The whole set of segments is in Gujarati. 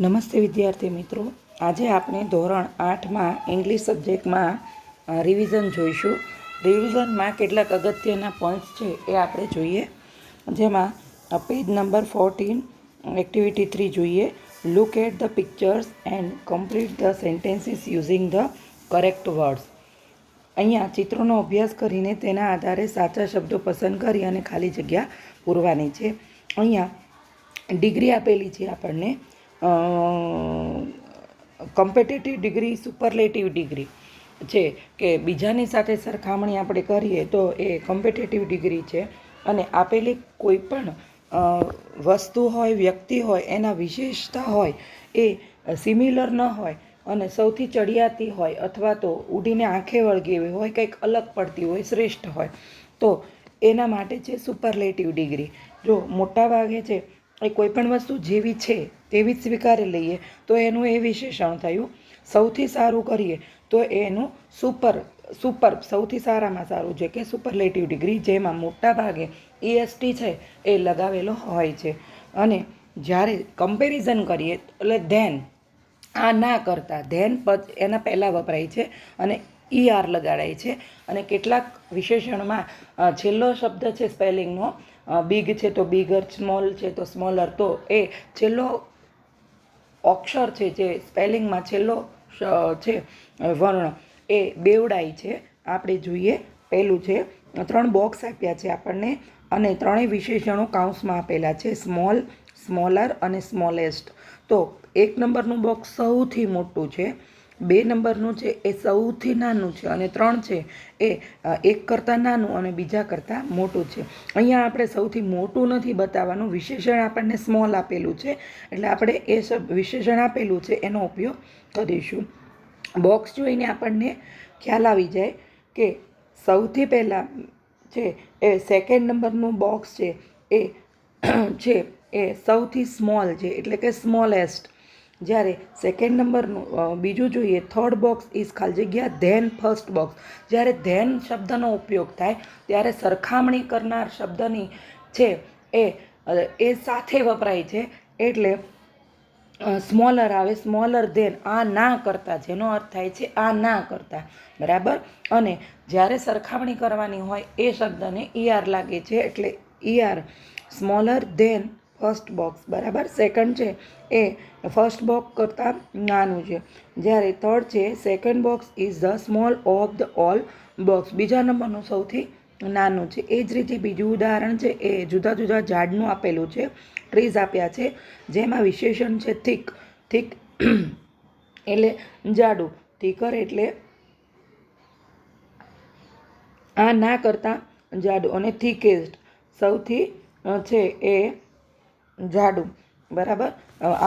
નમસ્તે વિદ્યાર્થી મિત્રો, આજે આપણે ધોરણ 8માં ઇંગ્લિશ સબ્જેક્ટમાં રિવિઝન જોઈશું. રિવિઝનમાં કેટલાક અગત્યના પોઈન્ટ્સ છે એ આપણે જોઈએ. જેમાં પેજ નંબર 14 એક્ટિવિટી 3 જોઈએ. Look at the pictures and complete the sentences using the correct words. અહીંયા ચિત્રોનો અભ્યાસ કરીને તેના આધારે સાચા શબ્દો પસંદ કરી અને ખાલી જગ્યા પૂરવાની છે. અહીંયા ડિગ્રી આપેલી છે આપણને. કોમ્પિટિટિવ ડિગ્રી, સુપરલેટિવ ડિગ્રી છે કે બીજાની સાથે સરખામણી આપણે કરીએ તો એ કોમ્પિટિટિવ ડિગ્રી છે. અને આપેલી કોઈ પણ વસ્તુ હોય, વ્યક્તિ હોય, એના વિશેષતા હોય એ સિમિલર ન હોય અને સૌથી ચડિયાતી હોય અથવા તો ઉડીને આંખે વળગી એવી હોય, કંઈક અલગ પડતી હોય, શ્રેષ્ઠ હોય, તો એના માટે છે સુપરલેટિવ ડિગ્રી. જો મોટા ભાગે છે એ કોઈ પણ વસ્તુ જેવી છે તેવી જ સ્વીકારી લઈએ તો એનું એ વિશેષણ થયું. સૌથી સારું કરીએ તો એનું સુપર સૌથી સારામાં સારું છે કે સુપરલેટિવ ડિગ્રી, જેમાં મોટા ભાગે EST છે એ લગાવેલો હોય છે. અને જ્યારે કમ્પેરિઝન કરીએ એટલે ધેન, આ ના કરતાં ધેન પદ એના પહેલાં વપરાય છે અને ER લગાડાય છે. અને કેટલાક વિશેષણમાં છેલ્લો શબ્દ છે સ્પેલિંગનો, બિગ છે તો બિગર, સ્મોલ છે તો સ્મોલર, તો એ છેલ્લો અક્ષર છે જે સ્પેલિંગમાં છેલ્લો છે વર્ણ એ બેવડાય છે. આપણે જોઈએ, પહેલું છે 3 બોક્સ આપ્યા છે આપણને અને ત્રણેય વિશેષણો કાઉન્સમાં આપેલા છે: સ્મોલ, સ્મોલર અને સ્મોલેસ્ટ. તો 1 નંબરનું બોક્સ સૌથી મોટું છે, 2 નંબરનું છે એ સૌથી નાનું છે અને 3 છે એ એક કરતાં નાનું અને બીજા કરતાં મોટું છે. અહીંયા આપણે સૌથી મોટું નથી બતાવવાનું, વિશેષણ આપણને સ્મોલ આપેલું છે એટલે આપણે એ વિશેષણ આપેલું છે એનો ઉપયોગ કરીશું. બોક્સ જોઈને આપણને ખ્યાલ આવી જાય કે સૌથી પહેલાં છે એ 2nd નંબરનું બોક્સ છે એ છે એ સૌથી સ્મોલ છે એટલે કે સ્મોલેસ્ટ. જ્યારે 2nd નંબરનું બીજું જોઈએ, 3rd બોક્સ ઇઝ ખાલી જગ્યા ધેન ફર્સ્ટ બોક્સ. જ્યારે ધેન શબ્દનો ઉપયોગ થાય ત્યારે સરખામણી કરનાર શબ્દની છે એ સાથે વપરાય છે એટલે સ્મોલર આવે, સ્મોલર ધેન, આ ના કરતાં, જેનો અર્થ થાય છે આ ના કરતાં, બરાબર. અને જ્યારે સરખામણી કરવાની હોય એ શબ્દને ER લાગે છે એટલે ER, smaller than first box, બરાબર. 2nd છે એ ફર્સ્ટ બોક્સ કરતાં નાનું છે. જ્યારે 3rd છે 2nd box is the small of the all box, બીજા નંબરનું સૌથી નાનું છે. એ જ રીતે બીજું ઉદાહરણ છે એ જુદા જુદા ઝાડનું આપેલું છે, ટ્રીઝ આપ્યા છે, જેમાં વિશેષણ છે થીક. થીક એટલે જાડું, થીકર એટલે આ ના કરતાં જાડું, અને થીકેસ્ટ સૌથી છે એ જાડું, બરાબર.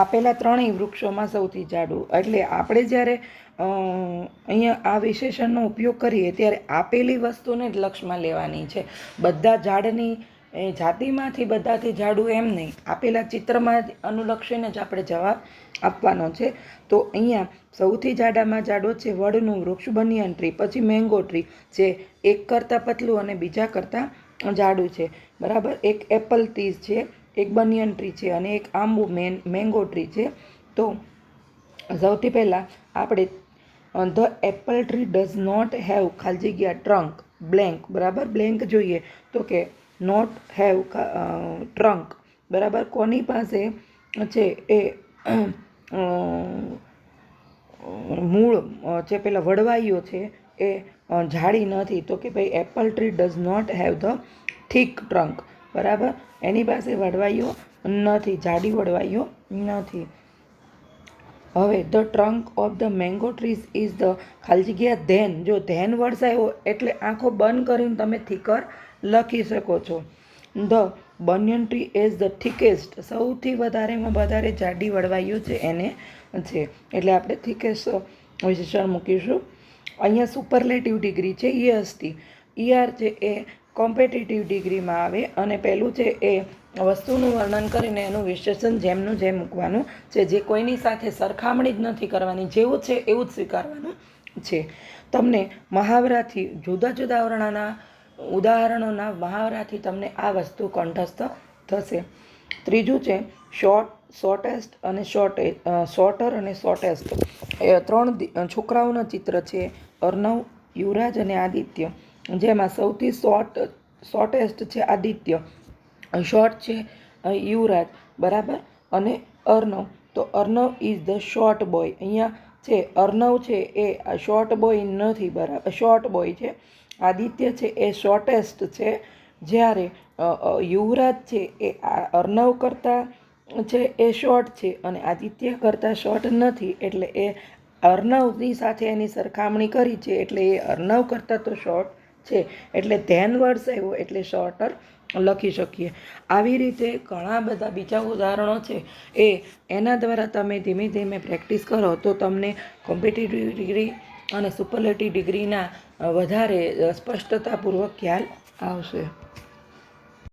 આપેલા ત્રણેય વૃક્ષોમાં સૌથી જાડું. એટલે આપણે જ્યારે અહીંયા આ વિશેષણનો ઉપયોગ કરીએ ત્યારે આપેલી વસ્તુને જ લક્ષમાં લેવાની છે. બધા ઝાડની જાતિમાંથી બધાથી જાડું એમ નહીં, આપેલા ચિત્રમાં અનુલક્ષીને જ આપણે જવાબ આપવાનો છે. તો અહીંયા સૌથી જાડામાં જાડો છે વડનું વૃક્ષ, બનિયન ટ્રી. પછી મેંગો ટ્રી જે એક કરતાં પતલું અને બીજા કરતાં જાડું છે, બરાબર. એક એપલ ટ્રી છે, એક બનિયન ટ્રી છે અને એક આંબુ મેંગો ટ્રી છે. તો સૌથી પહેલાં આપણે the apple tree does not have ખાલી જગ્યા ટ્રંક બ્લેન્ક, બરાબર. બ્લેન્ક જોઈએ તો કે નોટ હેવ ટ્રંક, બરાબર. કોની પાસે છે એ મૂળ છે, પેલા વડવાઈઓ છે એ જાડી નથી, તો કે ભાઈ apple tree does not have the thick trunk, બરાબર. એની પાસે વડવાઈઓ નથી, જાડી વડવાઈઓ નથી. હવે the trunk of the mango trees is the ખાલી જગ્યા ધેન. જો ધેન વરસાયો એટલે આંખો બંધ કરીને તમે થીકર લખી શકો છો. The banyan tree is the thickest, સૌથી વધારેમાં વધારે જાડી વડવાઈઓ છે એને છે એટલે આપણે થીકેસ્ટ વિશેષણ મૂકીશું. અહીંયા સુપરલેટિવ ડિગ્રી છે EST. ER છે એ કોમ્પિટિટિવ ડિગ્રીમાં આવે અને પહેલું છે એ વસ્તુનું વર્ણન કરીને એનું વિશેષણ જેમનું જેમ મૂકવાનું છે, જે કોઈની સાથે સરખામણી જ નથી કરવાની, જેવું છે એવું જ સ્વીકારવાનું છે. તમને મહાવરાથી જુદા જુદા વર્ણના ઉદાહરણોના મહાવરાથી તમને આ વસ્તુ કંઠસ્થ થશે. ત્રીજું છે શોર્ટેસ્ટ અને શોર્ટર અને શોર્ટેસ્ટ એ ત્રણ છોકરાઓના ચિત્ર છે, અર્ણવ, યુવરાજ અને આદિત્ય. જેમાં સૌથી શોર્ટેસ્ટ છે આદિત્ય, શોર્ટ છે યુવરાજ, બરાબર, અને અર્ણવ. તો Arnab is the short boy. અહીંયા છે અર્ણવ છે એ શોર્ટ બોય નથી, બરાબર, શોર્ટ બોય છે. આદિત્ય છે એ શોર્ટેસ્ટ છે, જ્યારે યુવરાજ છે એ અર્ણવ કરતાં છે એ શોર્ટ છે અને આદિત્ય કરતાં શોર્ટ નથી. એટલે એ અર્ણવની સાથે એની સરખામણી કરી છે, એટલે એ અર્ણવ કરતાં તો શોર્ટ છે. એટલે ધેન વર્ડ્સ આવ્યો એટલે શોર્ટર લખી શકીએ. આવી રીતે ઘણા બધા બીજા ઉદાહરણો છે એ એના દ્વારા તમે ધીમે ધીમે પ્રેક્ટિસ કરો તો તમને કોમ્પિટિટિવ ડિગ્રી અને સુપરલેટિવ ડિગ્રીના વધારે સ્પષ્ટતાપૂર્વક ખ્યાલ આવશે.